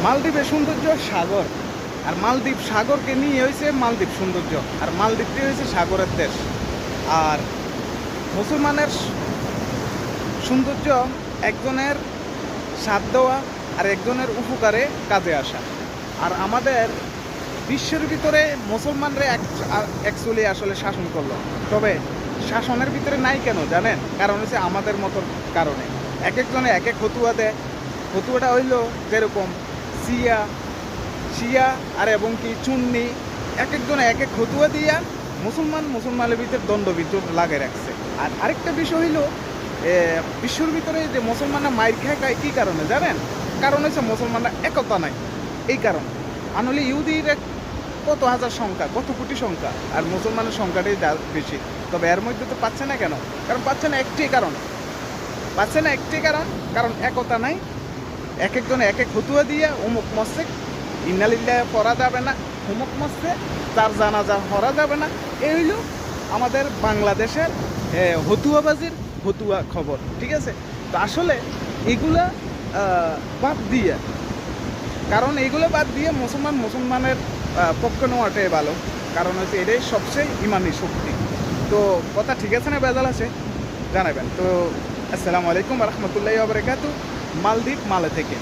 মালদ্বীপের সৌন্দর্য সাগর, আর মালদ্বীপ সাগরকে নিয়ে হয়েছে মালদ্বীপ সৌন্দর্য, আর মালদ্বীপটি হয়েছে সাগরের দেশ। আর মুসলমানের সৌন্দর্য একজনের সাথ দেওয়া আর একজনের উপকারে কাজে আসা। আর আমাদের বিশ্বের ভিতরে মুসলমানরা অ্যাকচুয়ালি আসলে শাসন করলো, তবে শাসনের ভিতরে নাই কেন জানেন? কারণ হচ্ছে আমাদের মতো কারণে। এক একজনে এক এক ফতুয়া দেয়। ফতুয়াটা হইল যেরকম শিয়া শিয়া আর এবং কি চুন্নি, এক একজনে এক এক ফতুয়া দিয়া মুসলমানের ভিতরে দ্বন্দ্ববিদ্যুৎ লাগে রাখছে। আর আরেকটা বিষয় হইল বিশ্বর ভিতরে যে মুসলমানরা মাইর খায় কী কারণে জানেন? কারণ হচ্ছে মুসলমানরা একতা নাই, এই কারণ। আনলে ইহুদির কত হাজার সংখ্যা, কত কোটি সংখ্যা, আর মুসলমানের সংখ্যাটাই বেশি। তবে এর মধ্যে তো পাচ্ছে না কেন? কারণ পাচ্ছে না একটি কারণ, কারণ একতা নাই। এক একজনে এক এক ফতুয়া দিয়ে অমুক মসজিদ ইন্নালিল্লাহ পড়া যাবে না, অমুক মসজিদে তার জানাজা পড়া যাবে না। এই হইল আমাদের বাংলাদেশের ফতুয়া খবর, ঠিক আছে? তো আসলে এগুলা বাদ দিয়ে, কারণ এইগুলো বাদ দিয়ে মুসলমানের পক্ষে নেওয়াটাই ভালো। কারণ হচ্ছে এটাই সবচেয়ে ইমানি শক্তি। তো কথা ঠিক আছে না বেজাল আছে জানাবেন। তো আসসালামু আলাইকুম রহমতুল্লাহি ওয়া বারাকাতুহু, মালদ্বীপ মালে থেকে।